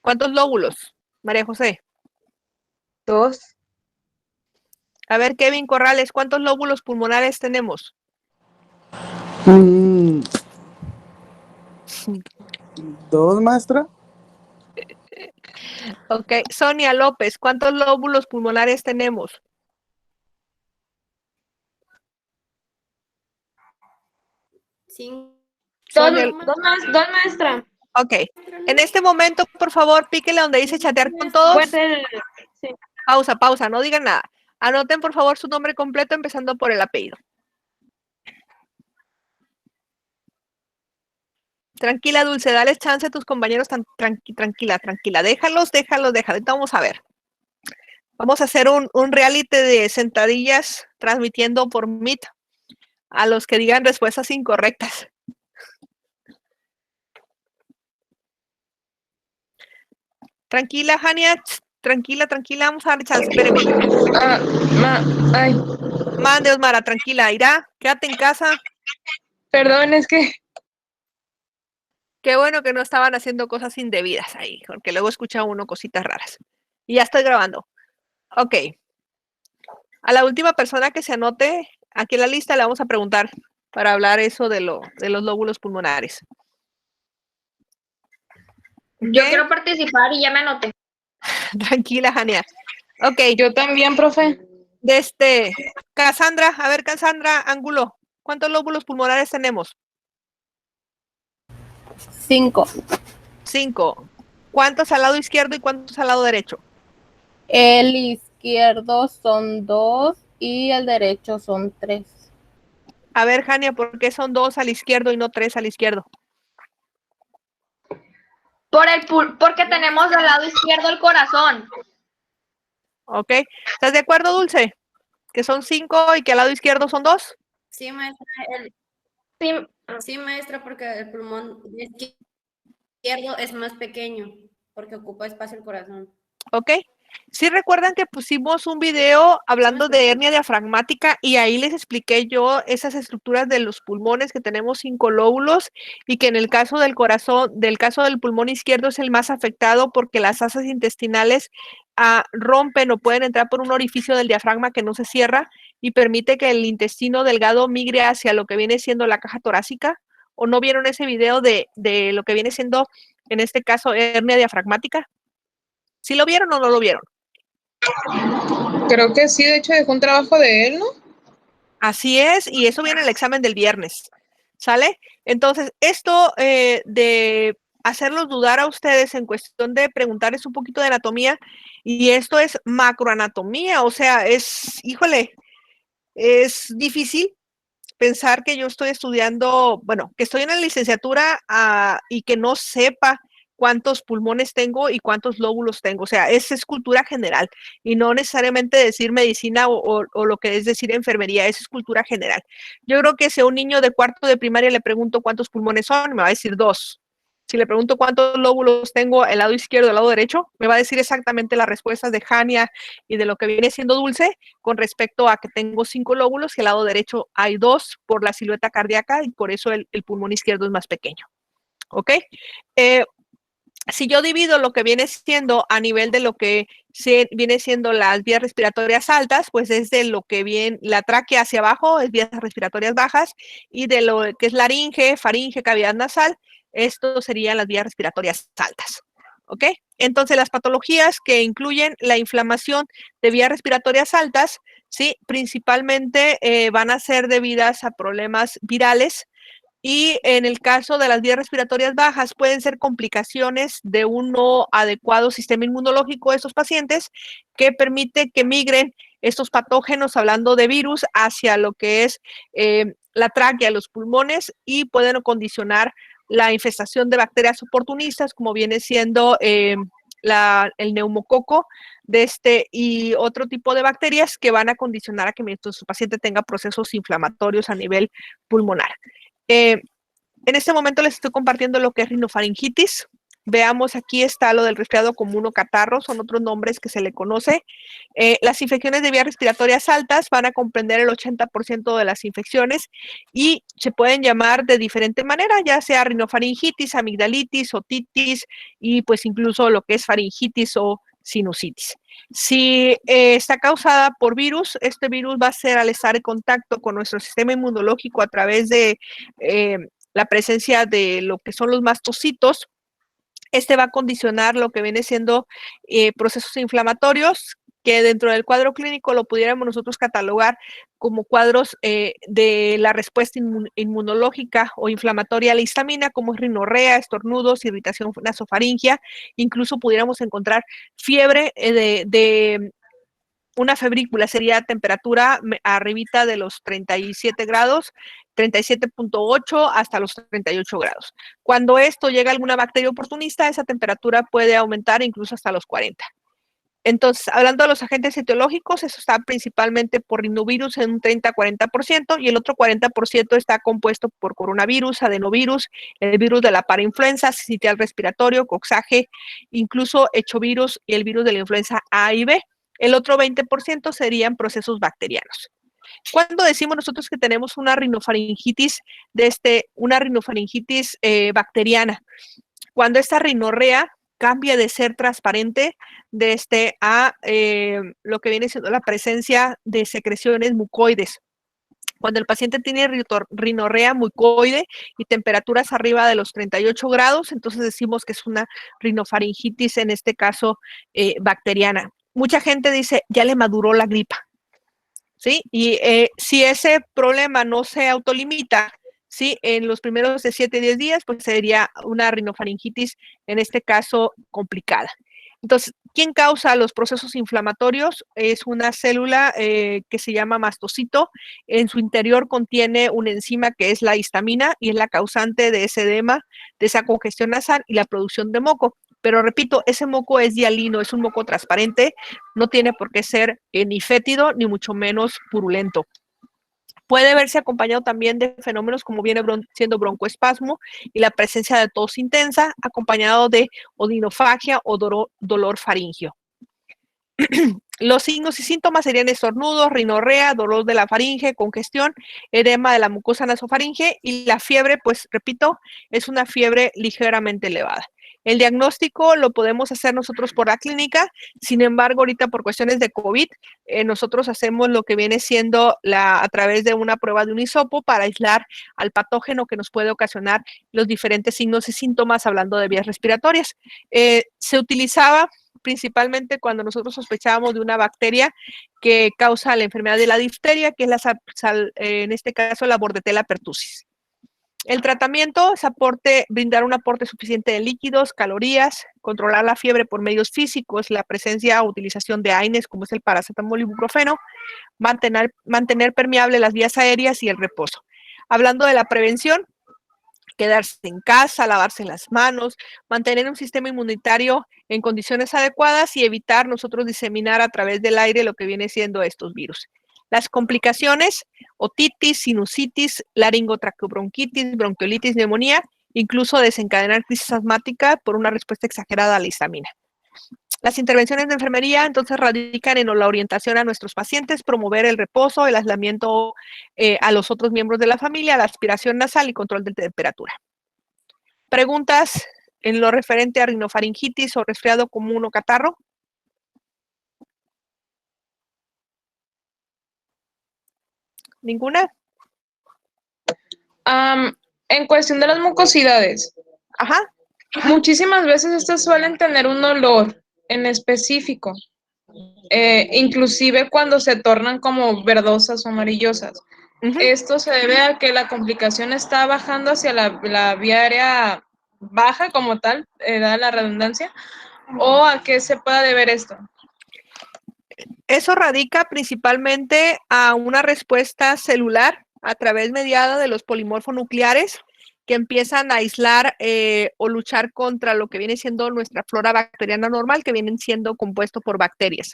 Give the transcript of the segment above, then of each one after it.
¿Cuántos lóbulos, María José? 2. A ver, Kevin Corrales, ¿cuántos lóbulos pulmonares tenemos? 2, maestra. Ok, Sonia López, ¿cuántos lóbulos pulmonares tenemos? 5. Sonia, Dos, maestra. ok. En este momento, por favor, píquele donde dice chatear con todos. Puede ser, sí. Pausa, no digan nada. Anoten, por favor, su nombre completo, empezando por el apellido. Tranquila, Dulce, dale chance a tus compañeros, tranquila. Déjalos. Ahorita vamos a ver. Vamos a hacer un reality de sentadillas transmitiendo por Meet a los que digan respuestas incorrectas. Tranquila, Jania, tranquila, vamos a darle chance, espéreme. Mande, Osmara, tranquila, irá, quédate en casa. Perdón, es que... Qué bueno que no estaban haciendo cosas indebidas ahí, porque luego escucha uno cositas raras. Y ya estoy grabando. Ok. A la última persona que se anote aquí en la lista le vamos a preguntar para hablar eso de los lóbulos pulmonares. Yo quiero participar y ya me anoté. Tranquila, Jania. Ok. Yo también, profe. Cassandra, a ver, Cassandra, Ángulo, ¿cuántos lóbulos pulmonares tenemos? 5. 5. ¿Cuántos al lado izquierdo y cuántos al lado derecho? El izquierdo son 2 y el derecho son 3. A ver, Jania, ¿por qué son 2 al izquierdo y no 3 al izquierdo? Porque tenemos del lado izquierdo el corazón. Ok. ¿Estás de acuerdo, Dulce? ¿Que son 5 y que al lado izquierdo son 2? Sí, maestra. Sí, maestra, porque el pulmón izquierdo es más pequeño, porque ocupa espacio el corazón. Ok. Sí recuerdan que pusimos un video hablando de hernia diafragmática y ahí les expliqué yo esas estructuras de los pulmones, que tenemos 5 lóbulos y que en el caso del corazón, del caso del pulmón izquierdo es el más afectado porque las asas intestinales rompen o pueden entrar por un orificio del diafragma que no se cierra y permite que el intestino delgado migre hacia lo que viene siendo la caja torácica. ¿O no vieron ese video de lo que viene siendo, en este caso, hernia diafragmática? ¿Sí lo vieron o no lo vieron? Creo que sí, de hecho dejó un trabajo de él, ¿no? Así es, y eso viene en el examen del viernes, ¿sale? Entonces, esto de hacerlos dudar a ustedes en cuestión de preguntarles un poquito de anatomía, y esto es macroanatomía, o sea, híjole, es difícil pensar que yo estoy estudiando, bueno, que estoy en la licenciatura y que no sepa cuántos pulmones tengo y cuántos lóbulos tengo. O sea, es cultura general y no necesariamente decir medicina o lo que es decir enfermería, es cultura general. Yo creo que si a un niño de cuarto de primaria le pregunto cuántos pulmones son, me va a decir 2. Si le pregunto cuántos lóbulos tengo el lado izquierdo y el lado derecho, me va a decir exactamente las respuestas de Jania y de lo que viene siendo Dulce con respecto a que tengo 5 lóbulos y al lado derecho hay 2 por la silueta cardíaca y por eso el pulmón izquierdo es más pequeño. ¿Ok? Si yo divido lo que viene siendo a nivel de lo que viene siendo las vías respiratorias altas, pues es de lo que viene la tráquea hacia abajo, es vías respiratorias bajas, y de lo que es laringe, faringe, cavidad nasal, esto serían las vías respiratorias altas. ¿Ok? Entonces, las patologías que incluyen la inflamación de vías respiratorias altas, ¿sí? Principalmente van a ser debidas a problemas virales, y en el caso de las vías respiratorias bajas pueden ser complicaciones de un no adecuado sistema inmunológico de estos pacientes que permite que migren estos patógenos, hablando de virus, hacia lo que es la tráquea, los pulmones, y pueden condicionar la infestación de bacterias oportunistas, como viene siendo el neumococo y otro tipo de bacterias que van a condicionar a que su paciente tenga procesos inflamatorios a nivel pulmonar. En este momento les estoy compartiendo lo que es rinofaringitis, Veamos, aquí está lo del resfriado común o catarro, son otros nombres que se le conoce. Las infecciones de vías respiratorias altas van a comprender el 80% de las infecciones y se pueden llamar de diferente manera, ya sea rinofaringitis, amigdalitis, otitis y pues incluso lo que es faringitis o sinusitis. Si está causada por virus, este virus va a ser al estar en contacto con nuestro sistema inmunológico a través de la presencia de lo que son los mastocitos. Este va a condicionar lo que viene siendo procesos inflamatorios, que dentro del cuadro clínico lo pudiéramos nosotros catalogar como cuadros de la respuesta inmunológica o inflamatoria a la histamina, como es rinorrea, estornudos, irritación nasofaringea. Incluso pudiéramos encontrar fiebre de una febrícula, sería temperatura arribita de los 37 grados, 37.8 hasta los 38 grados. Cuando esto llega a alguna bacteria oportunista, esa temperatura puede aumentar incluso hasta los 40. Entonces, hablando de los agentes etiológicos, eso está principalmente por rinovirus en un 30-40% y el otro 40% está compuesto por coronavirus, adenovirus, el virus de la parainfluenza, sincitial respiratorio, coxaje, incluso hechovirus y el virus de la influenza A y B. El otro 20% serían procesos bacterianos. Cuando decimos nosotros que tenemos una rinofaringitis, bacteriana, cuando esta rinorrea cambia de ser transparente a lo que viene siendo la presencia de secreciones mucoides. Cuando el paciente tiene rinorrea mucoide y temperaturas arriba de los 38 grados, entonces decimos que es una rinofaringitis, en este caso bacteriana. Mucha gente dice, ya le maduró la gripa, ¿sí? Y si ese problema no se autolimita, ¿sí? En los primeros de 7 a 10 días, pues sería una rinofaringitis, en este caso, complicada. Entonces, ¿quién causa los procesos inflamatorios? Es una célula que se llama mastocito. En su interior contiene una enzima que es la histamina y es la causante de ese edema, de esa congestión nasal y la producción de moco. Pero repito, ese moco es hialino, es un moco transparente, no tiene por qué ser ni fétido ni mucho menos purulento. Puede verse acompañado también de fenómenos como viene siendo broncoespasmo y la presencia de tos intensa, acompañado de odinofagia o dolor faríngeo. Los signos y síntomas serían estornudos, rinorrea, dolor de la faringe, congestión, edema de la mucosa nasofaringe y la fiebre, pues repito, es una fiebre ligeramente elevada. El diagnóstico lo podemos hacer nosotros por la clínica, sin embargo, ahorita por cuestiones de COVID, nosotros hacemos lo que viene siendo a través de una prueba de un hisopo para aislar al patógeno que nos puede ocasionar los diferentes signos y síntomas, hablando de vías respiratorias. Se utilizaba principalmente cuando nosotros sospechábamos de una bacteria que causa la enfermedad de la difteria, que es en este caso la Bordetella pertussis. El tratamiento es brindar un aporte suficiente de líquidos, calorías, controlar la fiebre por medios físicos, la presencia o utilización de AINES como es el paracetamol y ibuprofeno, mantener permeable las vías aéreas y el reposo. Hablando de la prevención, quedarse en casa, lavarse las manos, mantener un sistema inmunitario en condiciones adecuadas y evitar nosotros diseminar a través del aire lo que viene siendo estos virus. Las complicaciones, otitis, sinusitis, laringotraqueobronquitis, bronquiolitis, neumonía, incluso desencadenar crisis asmática por una respuesta exagerada a la histamina. Las intervenciones de enfermería entonces radican en la orientación a nuestros pacientes, promover el reposo, el aislamiento a los otros miembros de la familia, la aspiración nasal y control de temperatura. Preguntas en lo referente a rinofaringitis o resfriado común o catarro. ¿Ninguna? En cuestión de las mucosidades, Ajá. muchísimas veces estas suelen tener un olor en específico, inclusive cuando se tornan como verdosas o amarillosas. Esto se debe a que la complicación está bajando hacia la vía aérea baja como tal, da la redundancia, o a qué se pueda deber esto. Eso radica principalmente a una respuesta celular a través mediada de los polimorfonucleares que empiezan a aislar o luchar contra lo que viene siendo nuestra flora bacteriana normal, que vienen siendo compuesto por bacterias.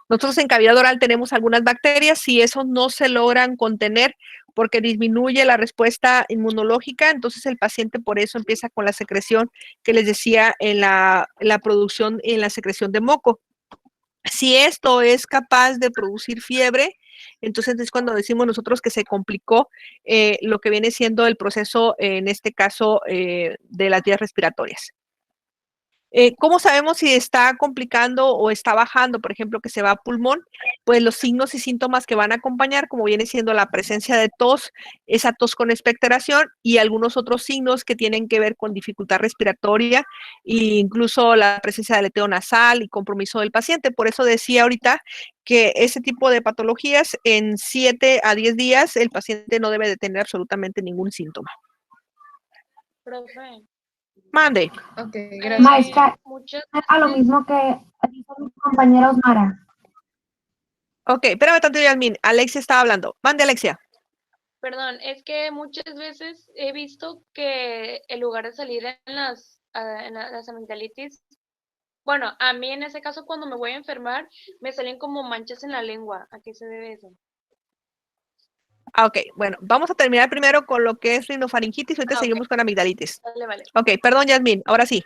Nosotros en cavidad oral tenemos algunas bacterias, si eso no se logran contener porque disminuye la respuesta inmunológica, entonces el paciente por eso empieza con la secreción que les decía en la producción y en la secreción de moco. Si esto es capaz de producir fiebre, entonces es cuando decimos nosotros que se complicó lo que viene siendo el proceso, en este caso, de las vías respiratorias. ¿Cómo sabemos si está complicando o está bajando, por ejemplo, que se va a pulmón? Pues los signos y síntomas que van a acompañar, como viene siendo la presencia de tos, esa tos con expectoración y algunos otros signos que tienen que ver con dificultad respiratoria e incluso la presencia de aleteo nasal y compromiso del paciente. Por eso decía ahorita que ese tipo de patologías en 7 a 10 días el paciente no debe de tener absolutamente ningún síntoma. Profe. Mande. Ok, gracias. Maestra, Muchas a lo mismo que dicen mis compañeros Mara. Ok, espérame tanto, Yasmin. Alexia estaba hablando. Mande, Alexia. Perdón, es que muchas veces he visto que en lugar de salir en las amigdalitis, bueno, a mí en ese caso cuando me voy a enfermar, me salen como manchas en la lengua. ¿A qué se debe eso? Ok, bueno, vamos a terminar primero con lo que es rinofaringitis, ahorita Ok. seguimos con amigdalitis. Vale. Ok, perdón, Yasmin, ahora sí.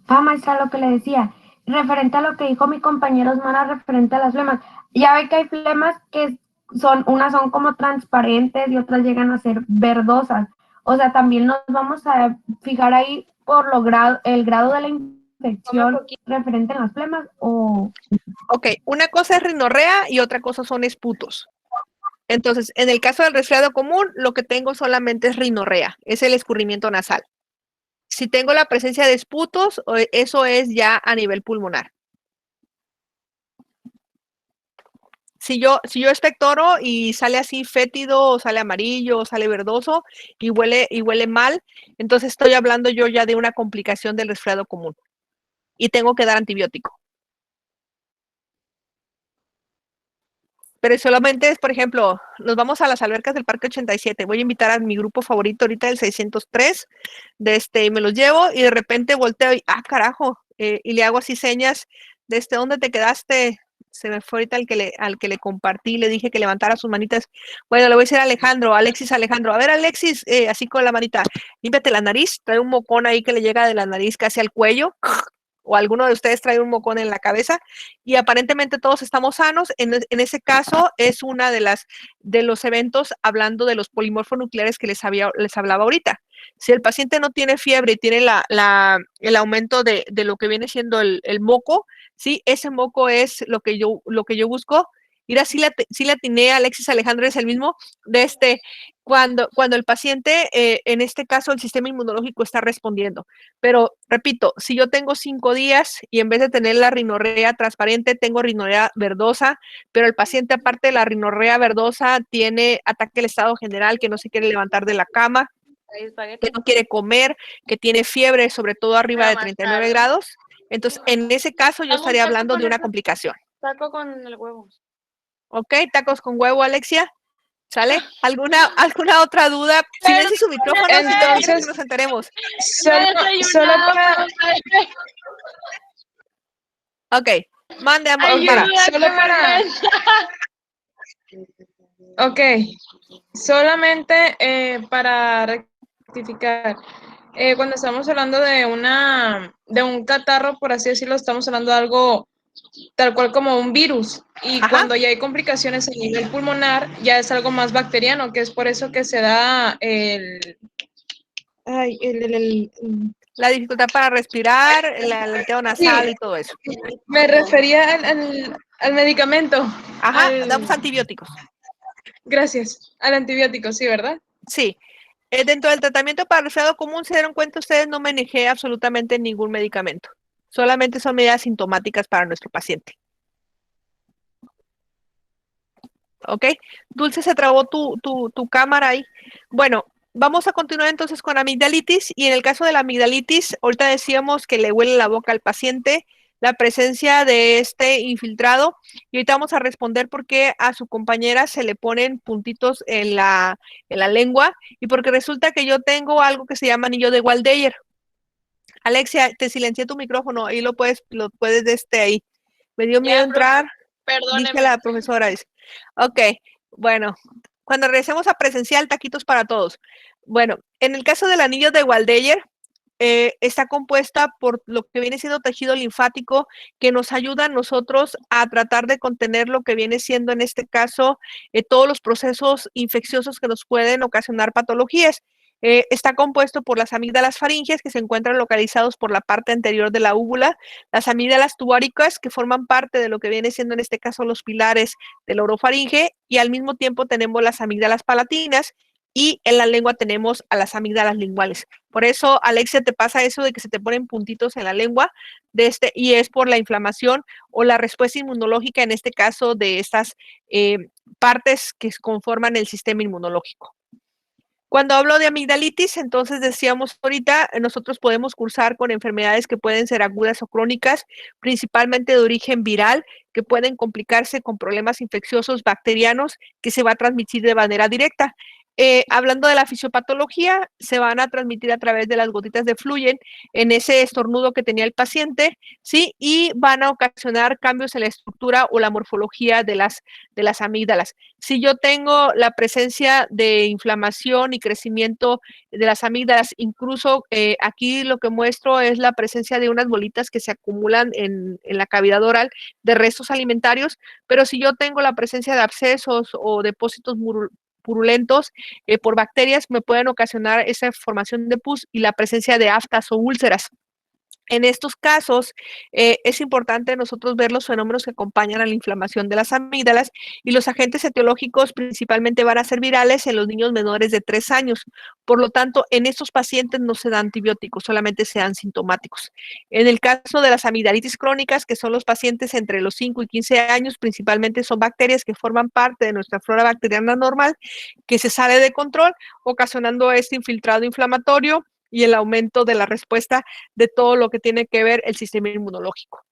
Maestra, lo que le decía, referente a lo que dijo mi compañero Osmara, referente a las flemas. Ya ve que hay flemas que unas son como transparentes y otras llegan a ser verdosas. O sea, también nos vamos a fijar ahí por el grado de la infección referente a las flemas o... Ok, una cosa es rinorrea y otra cosa son esputos. Entonces, en el caso del resfriado común, lo que tengo solamente es rinorrea, es el escurrimiento nasal. Si tengo la presencia de esputos, eso es ya a nivel pulmonar. Si yo expectoro y sale así fétido, o sale amarillo, o sale verdoso y huele mal, entonces estoy hablando yo ya de una complicación del resfriado común y tengo que dar antibiótico. Pero solamente es, por ejemplo, nos vamos a las albercas del Parque 87. Voy a invitar a mi grupo favorito ahorita, el 603, y me los llevo y de repente volteo y, carajo, y le hago así señas, ¿dónde te quedaste? Se me fue ahorita al que le compartí, le dije que levantara sus manitas. Bueno, le voy a decir a Alejandro, Alexis. A ver, Alexis, así con la manita, límpiate la nariz, trae un mocón ahí que le llega de la nariz casi al cuello, o alguno de ustedes trae un mocón en la cabeza, y aparentemente todos estamos sanos. En ese caso es una de los eventos hablando de los polimorfonucleares que les hablaba ahorita. Si el paciente no tiene fiebre y tiene el aumento de lo que viene siendo el moco, sí, ese moco es lo que yo busco. Mira, sí le atiné, Alexis. Alejandro es el mismo de cuando el paciente, en este caso el sistema inmunológico está respondiendo. Pero repito, si yo tengo 5 días y en vez de tener la rinorrea transparente, tengo rinorrea verdosa, pero el paciente aparte de la rinorrea verdosa tiene ataque del estado general, que no se quiere levantar de la cama, que no quiere comer, que tiene fiebre, sobre todo arriba de 39 grados. Entonces, en ese caso yo estaría hablando de una complicación. Taco con el huevo. Ok, tacos con huevo, Alexia. ¿Sale? ¿Alguna otra duda? Silencie su micrófono, entonces, que nos enteremos. Solo para... Ok, mande, amor. Solo para... Ok, solamente para rectificar. Cuando estamos hablando de un catarro, por así decirlo, estamos hablando de algo tal cual como un virus. Y cuando ya hay complicaciones a nivel pulmonar, ya es algo más bacteriano, que es por eso que se da la dificultad para respirar, el aleteo nasal y todo eso. Me refería al medicamento. Damos antibióticos. Gracias, al antibiótico, sí, ¿verdad? Sí. Dentro del tratamiento para resfriado común, se dieron cuenta ustedes, no manejé absolutamente ningún medicamento. Solamente son medidas sintomáticas para nuestro paciente. ¿Ok? Dulce, se trabó tu cámara ahí. Bueno, vamos a continuar entonces con amigdalitis. Y en el caso de la amigdalitis, ahorita decíamos que le huele la boca al paciente, la presencia de este infiltrado. Y ahorita vamos a responder por qué a su compañera se le ponen puntitos en la lengua. Y porque resulta que yo tengo algo que se llama anillo de Waldeyer. Alexia, te silencié tu micrófono, ahí lo puedes ahí. Me dio miedo entrar. Perdóneme. Dice la profesora. Ok, bueno, cuando regresemos a presencial, taquitos para todos. Bueno, en el caso del anillo de Waldeyer, está compuesta por lo que viene siendo tejido linfático que nos ayuda a nosotros a tratar de contener lo que viene siendo en este caso todos los procesos infecciosos que nos pueden ocasionar patologías. Está compuesto por las amígdalas faringias que se encuentran localizados por la parte anterior de la úvula, las amígdalas tubáricas que forman parte de lo que viene siendo en este caso los pilares del orofaringe y al mismo tiempo tenemos las amígdalas palatinas y en la lengua tenemos a las amígdalas linguales. Por eso, Alexia, te pasa eso de que se te ponen puntitos en la lengua y es por la inflamación o la respuesta inmunológica, en este caso, de estas partes que conforman el sistema inmunológico. Cuando hablo de amigdalitis, entonces decíamos ahorita, nosotros podemos cursar con enfermedades que pueden ser agudas o crónicas, principalmente de origen viral, que pueden complicarse con problemas infecciosos bacterianos que se va a transmitir de manera directa. Hablando de la fisiopatología, se van a transmitir a través de las gotitas de fluyen en ese estornudo que tenía el paciente, ¿sí? Y van a ocasionar cambios en la estructura o la morfología de las amígdalas. Si yo tengo la presencia de inflamación y crecimiento de las amígdalas, incluso aquí lo que muestro es la presencia de unas bolitas que se acumulan en la cavidad oral de restos alimentarios, pero si yo tengo la presencia de abscesos o depósitos purulentos por bacterias, me pueden ocasionar esa formación de pus y la presencia de aftas o úlceras. En estos casos, es importante nosotros ver los fenómenos que acompañan a la inflamación de las amígdalas y los agentes etiológicos principalmente van a ser virales en los niños menores de 3 años. Por lo tanto, en estos pacientes no se dan antibióticos, solamente se dan sintomáticos. En el caso de las amigdalitis crónicas, que son los pacientes entre los 5 y 15 años, principalmente son bacterias que forman parte de nuestra flora bacteriana normal, que se sale de control, ocasionando este infiltrado inflamatorio y el aumento de la respuesta de todo lo que tiene que ver el sistema inmunológico.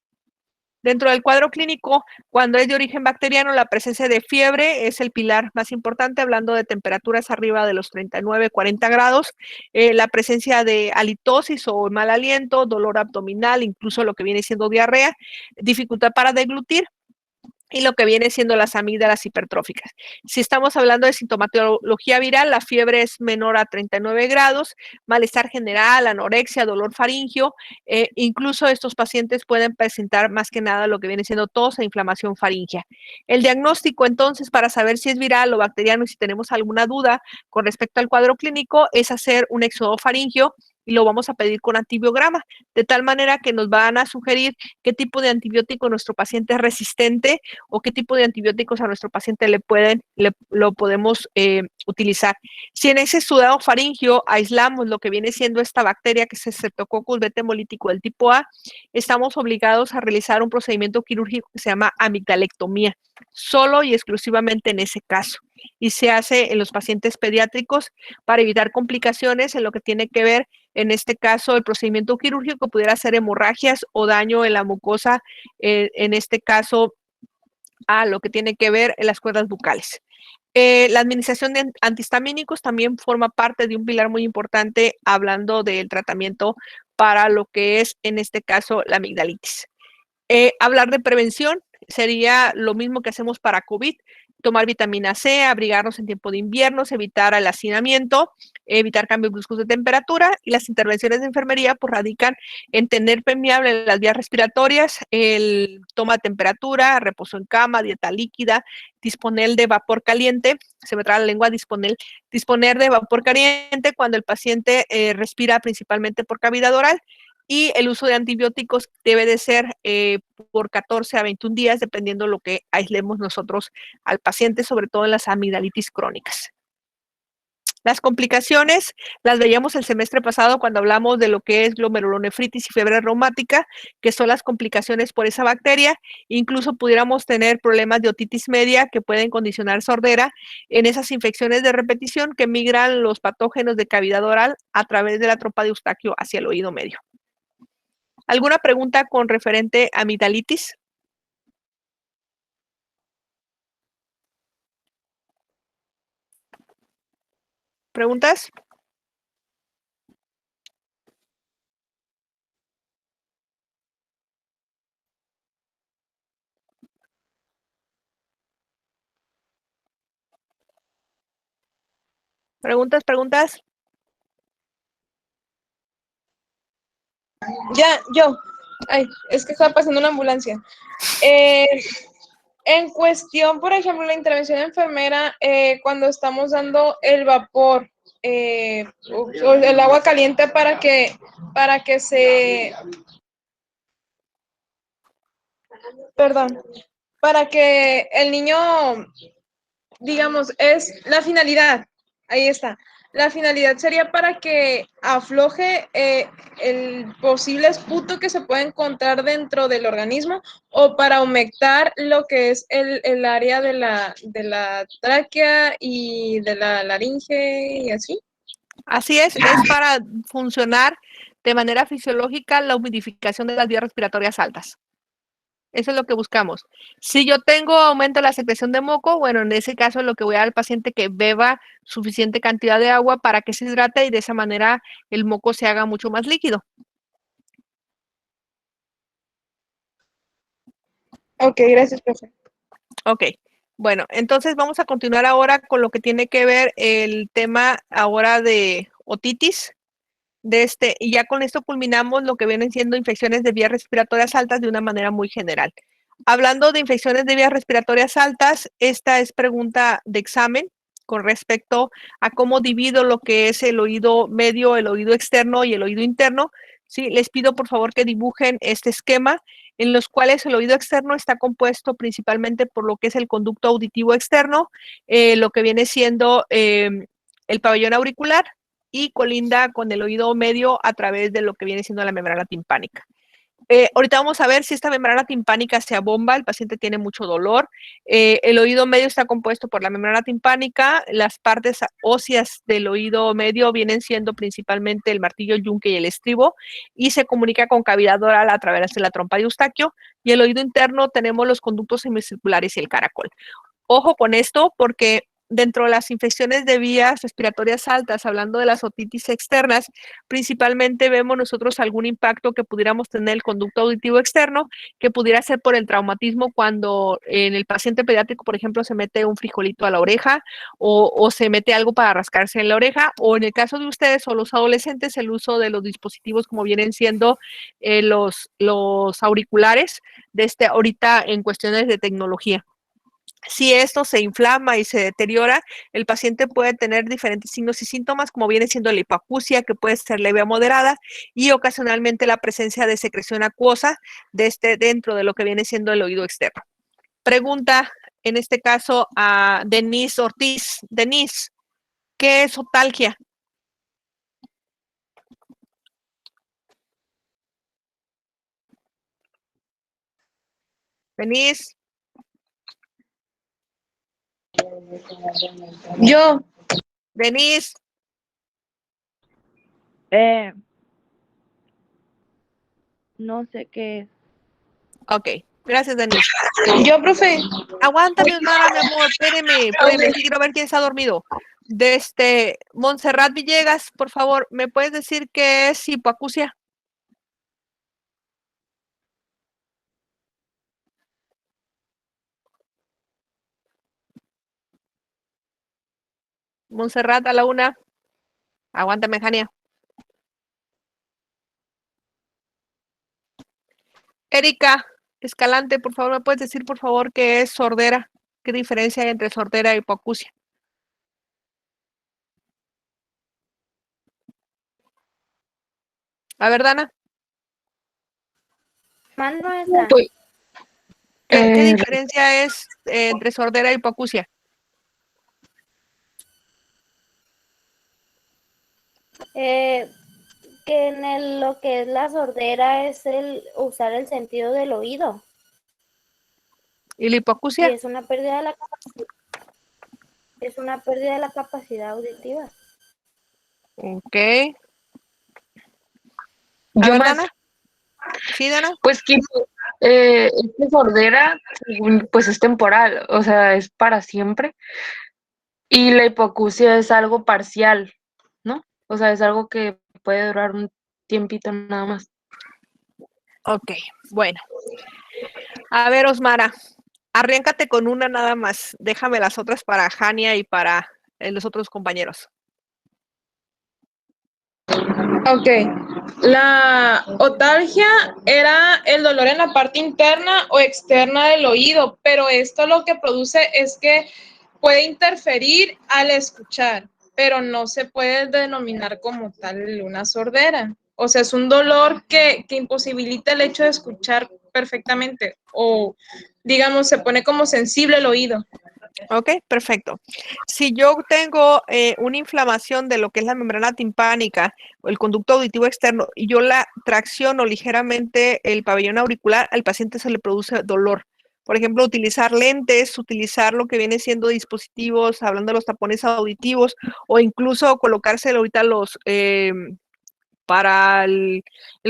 Dentro del cuadro clínico, cuando es de origen bacteriano, la presencia de fiebre es el pilar más importante, hablando de temperaturas arriba de los 39, 40 grados, la presencia de halitosis o mal aliento, dolor abdominal, incluso lo que viene siendo diarrea, dificultad para deglutir, y lo que viene siendo las amígdalas hipertróficas. Si estamos hablando de sintomatología viral, la fiebre es menor a 39 grados, malestar general, anorexia, dolor faringio, incluso estos pacientes pueden presentar más que nada lo que viene siendo tos e inflamación faríngea. El diagnóstico entonces para saber si es viral o bacteriano y si tenemos alguna duda con respecto al cuadro clínico es hacer un éxodo faringio y lo vamos a pedir con antibiograma, de tal manera que nos van a sugerir qué tipo de antibiótico nuestro paciente es resistente o qué tipo de antibióticos a nuestro paciente lo podemos utilizar. Si en ese exudado faringio aislamos lo que viene siendo esta bacteria que es Streptococcus beta hemolítico del tipo A, estamos obligados a realizar un procedimiento quirúrgico que se llama amigdalectomía, solo y exclusivamente en ese caso. Y se hace en los pacientes pediátricos para evitar complicaciones en lo que tiene que ver, en este caso, el procedimiento quirúrgico pudiera ser hemorragias o daño en la mucosa, en este caso, a lo que tiene que ver en las cuerdas bucales. La administración de antihistamínicos también forma parte de un pilar muy importante hablando del tratamiento para lo que es, en este caso, la amigdalitis. Hablar de prevención sería lo mismo que hacemos para COVID, tomar vitamina C, abrigarnos en tiempo de inviernos, evitar el hacinamiento, evitar cambios bruscos de temperatura y las intervenciones de enfermería pues radican en tener permeable las vías respiratorias, el toma de temperatura, reposo en cama, dieta líquida, disponer de vapor caliente, se me traba la lengua, disponer de vapor caliente cuando el paciente respira principalmente por cavidad oral. Y el uso de antibióticos debe de ser por 14 a 21 días, dependiendo lo que aislemos nosotros al paciente, sobre todo en las amigdalitis crónicas. Las complicaciones las veíamos el semestre pasado cuando hablamos de lo que es glomerulonefritis y fiebre reumática, que son las complicaciones por esa bacteria. Incluso pudiéramos tener problemas de otitis media que pueden condicionar sordera en esas infecciones de repetición que migran los patógenos de cavidad oral a través de la trompa de Eustaquio hacia el oído medio. ¿Alguna pregunta con referente a amigdalitis? ¿Preguntas? ¿Preguntas? Ya, yo. Ay, es que estaba pasando una ambulancia. En cuestión, por ejemplo, la intervención de enfermera, cuando estamos dando el vapor o el agua caliente para que se, perdón, para que el niño, digamos, es la finalidad, ahí está. La finalidad sería para que afloje el posible esputo que se puede encontrar dentro del organismo o para humectar lo que es el área de la tráquea y de la laringe y así. Así es para funcionar de manera fisiológica la humidificación de las vías respiratorias altas. Eso es lo que buscamos. Si yo tengo aumento de la secreción de moco, bueno, en ese caso lo que voy a dar al paciente que beba suficiente cantidad de agua para que se hidrate y de esa manera el moco se haga mucho más líquido. Ok, gracias, profe. Ok, bueno, entonces vamos a continuar ahora con lo que tiene que ver el tema ahora de otitis. Y ya con esto culminamos lo que vienen siendo infecciones de vías respiratorias altas de una manera muy general. Hablando de infecciones de vías respiratorias altas, esta es pregunta de examen con respecto a cómo divido lo que es el oído medio, el oído externo y el oído interno. Sí, les pido por favor que dibujen este esquema en los cuales el oído externo está compuesto principalmente por lo que es el conducto auditivo externo, lo que viene siendo el pabellón auricular, y colinda con el oído medio a través de lo que viene siendo la membrana timpánica. Ahorita vamos a ver si esta membrana timpánica se abomba, el paciente tiene mucho dolor. El oído medio está compuesto por la membrana timpánica, las partes óseas del oído medio vienen siendo principalmente el martillo yunque y el estribo, y se comunica con cavidad oral a través de la trompa de Eustaquio, y el oído interno tenemos los conductos semicirculares y el caracol. Ojo con esto porque dentro de las infecciones de vías respiratorias altas, hablando de las otitis externas, principalmente vemos nosotros algún impacto que pudiéramos tener el conducto auditivo externo, que pudiera ser por el traumatismo cuando en el paciente pediátrico, por ejemplo, se mete un frijolito a la oreja o se mete algo para rascarse en la oreja, o en el caso de ustedes o los adolescentes, el uso de los dispositivos como vienen siendo los auriculares, ahorita en cuestiones de tecnología. Si esto se inflama y se deteriora, el paciente puede tener diferentes signos y síntomas, como viene siendo la hipoacusia, que puede ser leve a moderada, y ocasionalmente la presencia de secreción acuosa dentro de lo que viene siendo el oído externo. Pregunta, en este caso, a Denise Ortiz. Denise, ¿qué es otalgia? Denise. Yo. Denise. No sé qué es. Ok, gracias, Denise. Yo, profe. Aguántame, Osmara, mi amor, espéreme, sí quiero ver quién está dormido. Montserrat Villegas, por favor, ¿me puedes decir qué es hipoacusia? Montserrat a la una. Aguántame, Jania. Erika Escalante, por favor, ¿me puedes decir, por favor, qué es sordera? ¿Qué diferencia hay entre sordera y hipoacusia? A ver, Dana. ¿Qué diferencia es entre sordera y hipoacusia? Que en lo que es la sordera es el usar el sentido del oído. ¿Y la hipoacusia? Y es una pérdida de la capacidad. Es una pérdida de la capacidad auditiva. Ok. Yo ver, más, Dana. ¿Sí, Dana? pues que esta sordera, pues es temporal, o sea, es para siempre. Y la hipoacusia es algo parcial, ¿no? O sea, es algo que puede durar un tiempito nada más. Ok, bueno. A ver, Osmara, arráncate con una nada más. Déjame las otras para Jania y para los otros compañeros. Ok, la otalgia era el dolor en la parte interna o externa del oído, pero esto lo que produce es que puede interferir al escuchar, pero no se puede denominar como tal una sordera. O sea, es un dolor que imposibilita el hecho de escuchar perfectamente o, digamos, se pone como sensible el oído. Ok, perfecto. Si yo tengo una inflamación de lo que es la membrana timpánica o el conducto auditivo externo y yo la tracciono ligeramente el pabellón auricular, al paciente se le produce dolor. Por ejemplo, utilizar lentes, utilizar lo que viene siendo dispositivos, hablando de los tapones auditivos, o incluso colocarse ahorita para el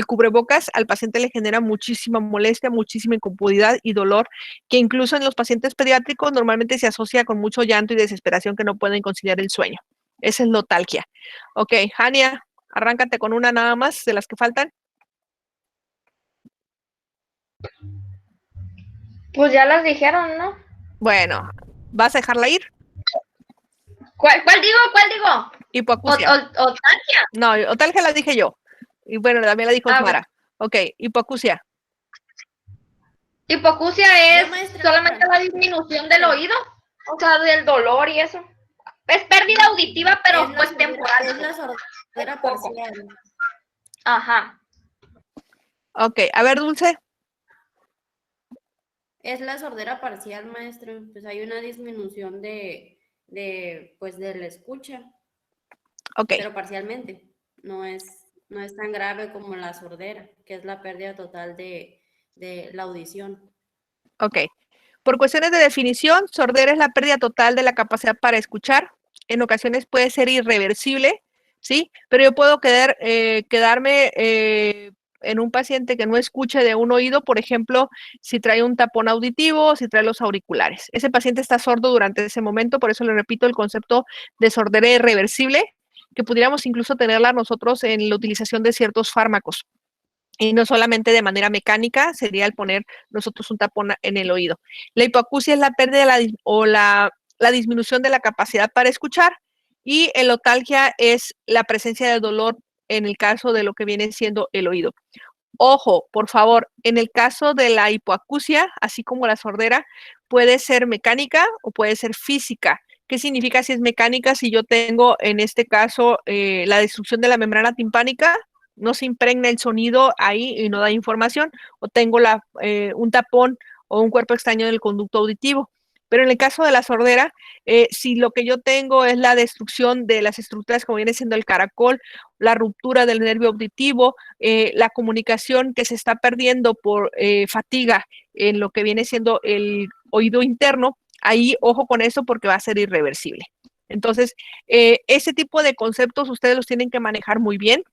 cubrebocas, al paciente le genera muchísima molestia, muchísima incomodidad y dolor, que incluso en los pacientes pediátricos normalmente se asocia con mucho llanto y desesperación que no pueden conciliar el sueño. Esa es notalgia. Ok, Hania, arráncate con una nada más de las que faltan. Pues ya las dijeron, ¿no? Bueno, ¿vas a dejarla ir? ¿Cuál digo? ¿Cuál digo? Hipoacusia. ¿Otalgia? No, otalgia la dije yo. Y bueno, también la dijo Osmara. Ok, hipoacusia. Hipoacusia es maestra, solamente la disminución del oído, o sea, del dolor y eso. Es pérdida auditiva, pero Es la pues sordera- temporal. Es la sordera Poco. parcial. Ajá. Ok, a ver, Dulce. Es la sordera parcial, maestro. Pues hay una disminución pues de la escucha, Ok. pero parcialmente. No es tan grave como la sordera, que es la pérdida total de la audición. Ok. Por cuestiones de definición, sordera es la pérdida total de la capacidad para escuchar. En ocasiones puede ser irreversible, ¿sí? Pero yo puedo quedarme en un paciente que no escuche de un oído, por ejemplo, si trae un tapón auditivo, si trae los auriculares. Ese paciente está sordo durante ese momento, por eso le repito el concepto de sordera irreversible, que pudiéramos incluso tenerla nosotros en la utilización de ciertos fármacos. Y no solamente de manera mecánica, sería el poner nosotros un tapón en el oído. La hipoacusia es la pérdida la disminución de la capacidad para escuchar y el otalgia es la presencia de dolor en el caso de lo que viene siendo el oído. Ojo, por favor, en el caso de la hipoacusia, así como la sordera, puede ser mecánica o puede ser física. ¿Qué significa si es mecánica? Si yo tengo en este caso la destrucción de la membrana timpánica, no se impregna el sonido ahí y no da información, o tengo un tapón o un cuerpo extraño del conducto auditivo. Pero en el caso de la sordera, si lo que yo tengo es la destrucción de las estructuras como viene siendo el caracol, la ruptura del nervio auditivo, la comunicación que se está perdiendo por fatiga en lo que viene siendo el oído interno, ahí ojo con eso porque va a ser irreversible. Entonces, ese tipo de conceptos ustedes los tienen que manejar muy bien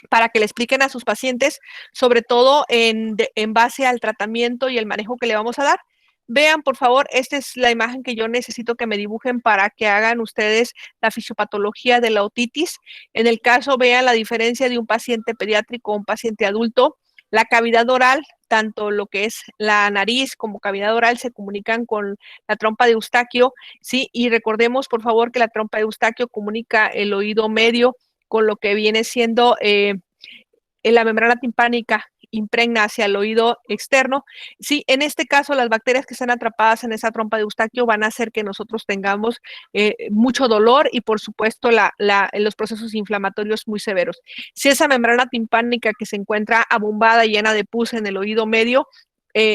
para que le expliquen a sus pacientes, sobre todo en base al tratamiento y el manejo que le vamos a dar. Vean, por favor, esta es la imagen que yo necesito que me dibujen para que hagan ustedes la fisiopatología de la otitis. En el caso, vean la diferencia de un paciente pediátrico a un paciente adulto. La cavidad oral, tanto lo que es la nariz como cavidad oral, se comunican con la trompa de Eustaquio, ¿sí? Y recordemos, por favor, que la trompa de Eustaquio comunica el oído medio con lo que viene siendo en la membrana timpánica impregna hacia el oído externo. Sí, en este caso las bacterias que están atrapadas en esa trompa de Eustaquio van a hacer que nosotros tengamos mucho dolor y por supuesto los procesos inflamatorios muy severos. Si esa membrana timpánica que se encuentra abombada y llena de pus en el oído medio,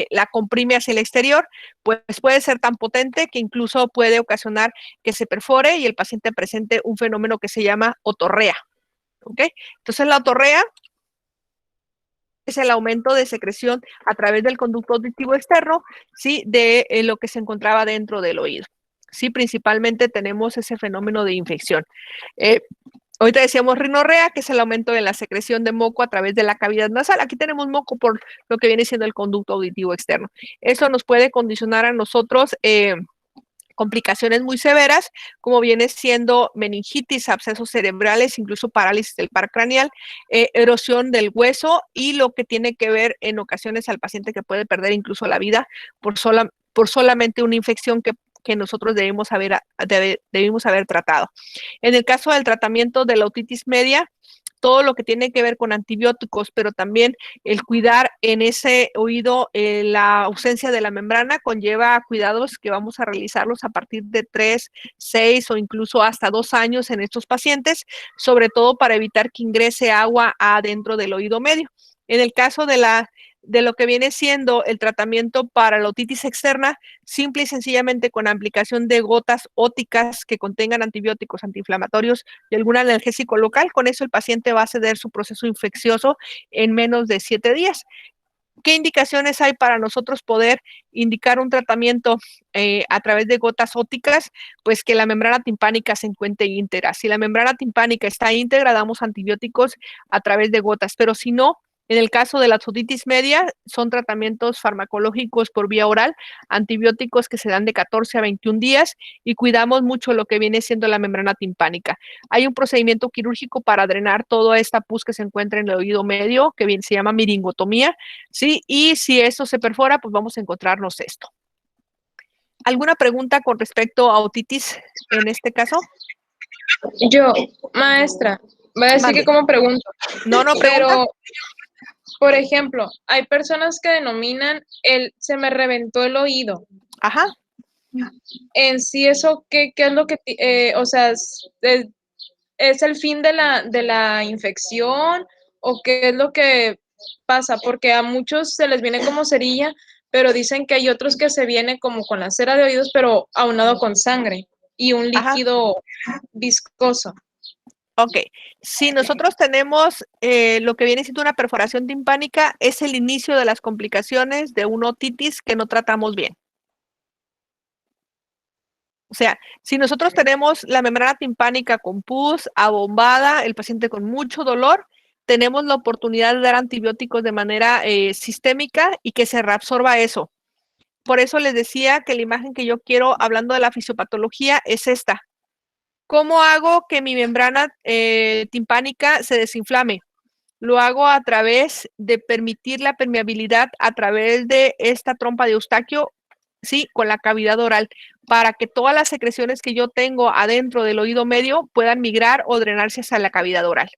la comprime hacia el exterior, pues puede ser tan potente que incluso puede ocasionar que se perfore y el paciente presente un fenómeno que se llama otorrea. ¿Ok? Entonces la otorrea es el aumento de secreción a través del conducto auditivo externo, ¿sí? De lo que se encontraba dentro del oído. Sí, principalmente tenemos ese fenómeno de infección. Ahorita decíamos rinorrea, que es el aumento de la secreción de moco a través de la cavidad nasal. Aquí tenemos moco por lo que viene siendo el conducto auditivo externo. Eso nos puede condicionar a nosotros complicaciones muy severas, como viene siendo meningitis, abscesos cerebrales, incluso parálisis del par craneal, erosión del hueso y lo que tiene que ver en ocasiones al paciente que puede perder incluso la vida por solamente una infección que nosotros debimos haber tratado. En el caso del tratamiento de la otitis media, todo lo que tiene que ver con antibióticos, pero también el cuidar en ese oído la ausencia de la membrana conlleva cuidados que vamos a realizarlos a partir de 3, 6 o incluso hasta 2 años en estos pacientes, sobre todo para evitar que ingrese agua adentro del oído medio. En el caso de lo que viene siendo el tratamiento para la otitis externa, simple y sencillamente con aplicación de gotas óticas que contengan antibióticos, antiinflamatorios y algún analgésico local, con eso el paciente va a ceder su proceso infeccioso en menos de 7 días. ¿Qué indicaciones hay para nosotros poder indicar un tratamiento a través de gotas ópticas? Pues que la membrana timpánica se encuentre íntegra. Si la membrana timpánica está íntegra, damos antibióticos a través de gotas, pero si no, en el caso de la otitis media, son tratamientos farmacológicos por vía oral, antibióticos que se dan de 14 a 21 días y cuidamos mucho lo que viene siendo la membrana timpánica. Hay un procedimiento quirúrgico para drenar toda esta pus que se encuentra en el oído medio, que bien se llama miringotomía, ¿sí? Y si eso se perfora, pues vamos a encontrarnos esto. ¿Alguna pregunta con respecto a otitis en este caso? Yo, maestra, voy a decir Mande. que como pregunto. No, pregunta. Pero, por ejemplo, hay personas que denominan se me reventó el oído. Ajá. En sí, eso, ¿qué es lo que, o sea, es el fin de la infección o qué es lo que pasa? Porque a muchos se les viene como cerilla, pero dicen que hay otros que se viene como con la cera de oídos, pero aunado con sangre y un líquido viscoso. Ok, si nosotros tenemos lo que viene siendo una perforación timpánica, es el inicio de las complicaciones de una otitis que no tratamos bien. O sea, si nosotros tenemos la membrana timpánica con pus, abombada, el paciente con mucho dolor, tenemos la oportunidad de dar antibióticos de manera sistémica y que se reabsorba eso. Por eso les decía que la imagen que yo quiero, hablando de la fisiopatología, es esta. ¿Cómo hago que mi membrana timpánica se desinflame? Lo hago a través de permitir la permeabilidad a través de esta trompa de Eustaquio, sí, con la cavidad oral, para que todas las secreciones que yo tengo adentro del oído medio puedan migrar o drenarse hacia la cavidad oral.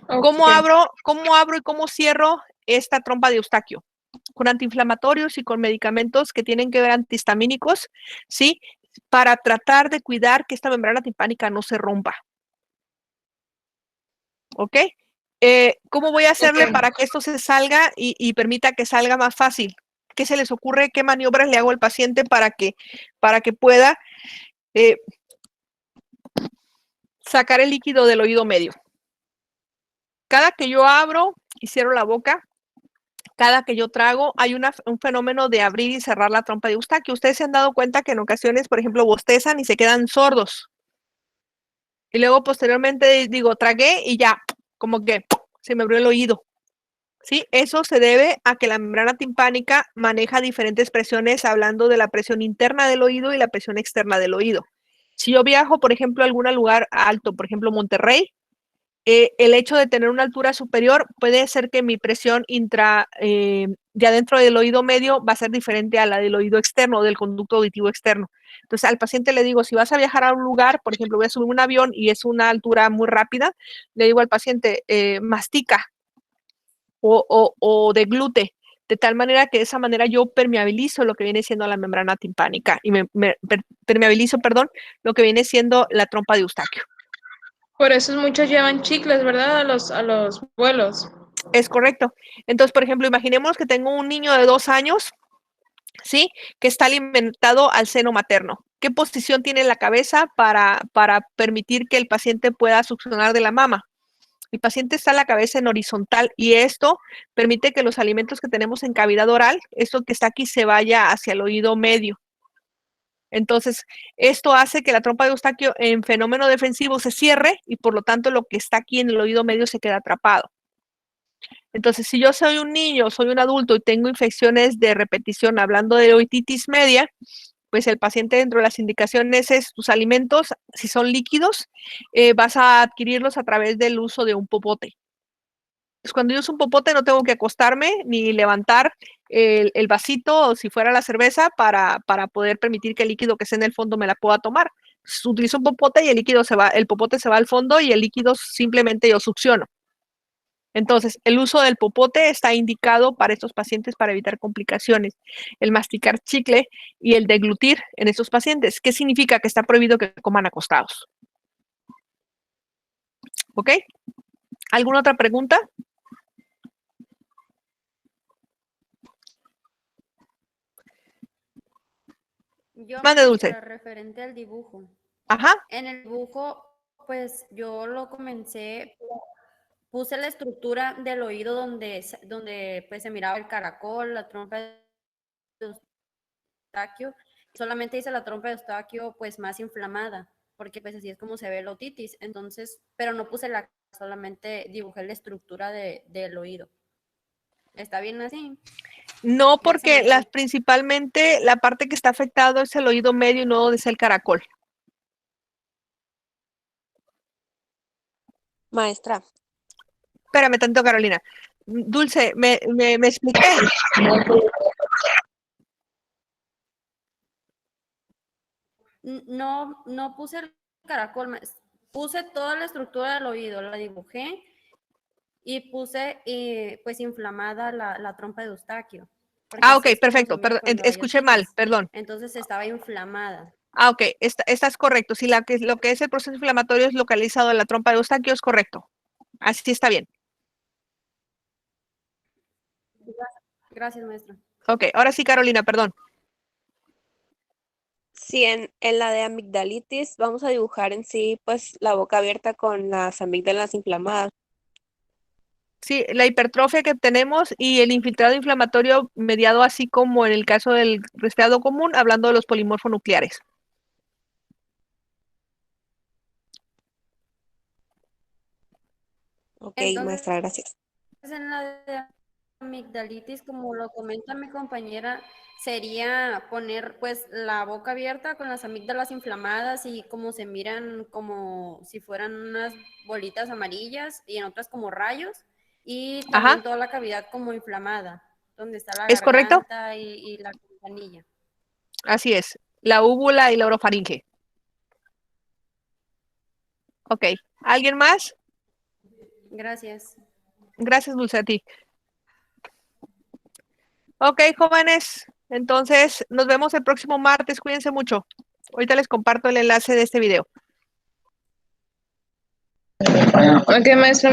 Okay. ¿Cómo abro y cómo cierro esta trompa de Eustaquio? Con antiinflamatorios y con medicamentos que tienen que ver antihistamínicos, ¿sí? Para tratar de cuidar que esta membrana timpánica no se rompa. ¿Ok? ¿Cómo voy a hacerle para que esto se salga y permita que salga más fácil? ¿Qué se les ocurre? ¿Qué maniobras le hago al paciente para que pueda sacar el líquido del oído medio? Cada que yo abro y cierro la boca, cada que yo trago, hay un fenómeno de abrir y cerrar la trompa de Eustaquio. Ustedes se han dado cuenta que en ocasiones, por ejemplo, bostezan y se quedan sordos. Y luego posteriormente digo, tragué y ya, como que se me abrió el oído. ¿Sí? Eso se debe a que la membrana timpánica maneja diferentes presiones, hablando de la presión interna del oído y la presión externa del oído. Si yo viajo, por ejemplo, a algún lugar alto, por ejemplo, Monterrey, el hecho de tener una altura superior puede ser que mi presión de adentro del oído medio va a ser diferente a la del oído externo, del conducto auditivo externo. Entonces, al paciente le digo, si vas a viajar a un lugar, por ejemplo, voy a subir un avión y es una altura muy rápida, le digo al paciente, mastica o deglute, de tal manera que de esa manera yo permeabilizo lo que viene siendo la membrana timpánica y permeabilizo, lo que viene siendo la trompa de Eustaquio. Por eso muchos llevan chicles, ¿verdad? A los vuelos. Es correcto. Entonces, por ejemplo, imaginemos que tengo un niño de 2 años, ¿sí? Que está alimentado al seno materno. ¿Qué posición tiene la cabeza para permitir que el paciente pueda succionar de la mama? El paciente está la cabeza en horizontal y esto permite que los alimentos que tenemos en cavidad oral, esto que está aquí, se vaya hacia el oído medio. Entonces, esto hace que la trompa de Eustaquio en fenómeno defensivo se cierre y por lo tanto lo que está aquí en el oído medio se queda atrapado. Entonces, si yo soy un niño, soy un adulto y tengo infecciones de repetición, hablando de otitis media, pues el paciente, dentro de las indicaciones, es tus alimentos, si son líquidos, vas a adquirirlos a través del uso de un popote. Pues cuando yo uso un popote no tengo que acostarme ni levantar el vasito, o si fuera la cerveza, para poder permitir que el líquido que esté en el fondo me la pueda tomar. Utilizo un popote y el popote se va al fondo y el líquido simplemente yo succiono. Entonces, el uso del popote está indicado para estos pacientes para evitar complicaciones. El masticar chicle y el deglutir en estos pacientes. ¿Qué significa? Que está prohibido que coman acostados. ¿Ok? ¿Alguna otra pregunta? Mande, Dulce. Referente al dibujo. Ajá. En el dibujo, pues yo lo comencé, puse la estructura del oído donde pues se miraba el caracol, la trompa de Eustaquio. Solamente hice la trompa de Eustaquio pues más inflamada, porque pues así es como se ve la otitis. Entonces, pero no puse solamente dibujé la estructura del oído. ¿Está bien así? No, porque principalmente la parte que está afectado es el oído medio y no donde es el caracol. Maestra. Espérame tanto, Carolina. Dulce, ¿me expliqué? No puse el caracol, puse toda la estructura del oído, la dibujé y puse pues inflamada la trompa de Eustaquio. Ok, perfecto, perdón, escuché mal, perdón. Entonces estaba inflamada. Ok, estás correcto. Si lo que es el proceso inflamatorio es localizado en la trompa de Eustaquio, es correcto. Así está bien. Gracias, maestra. Ok, ahora sí, Carolina, perdón. Sí, en la de amigdalitis vamos a dibujar en sí, pues, la boca abierta con las amígdalas inflamadas. Sí, la hipertrofia que tenemos y el infiltrado inflamatorio mediado así como en el caso del resfriado común, hablando de los polimorfonucleares. Ok, Entonces, maestra, gracias. En la de amigdalitis, como lo comenta mi compañera, sería poner pues la boca abierta con las amígdalas inflamadas y como se miran como si fueran unas bolitas amarillas y en otras como rayos y también toda la cavidad como inflamada, donde está la garganta y la campanilla. Así es, la úvula y la orofaringe. Ok, ¿alguien más? Gracias. Gracias, Dulce, a ti. Ok, jóvenes, entonces nos vemos el próximo martes. Cuídense mucho. Ahorita les comparto el enlace de este video. Ok, maestra.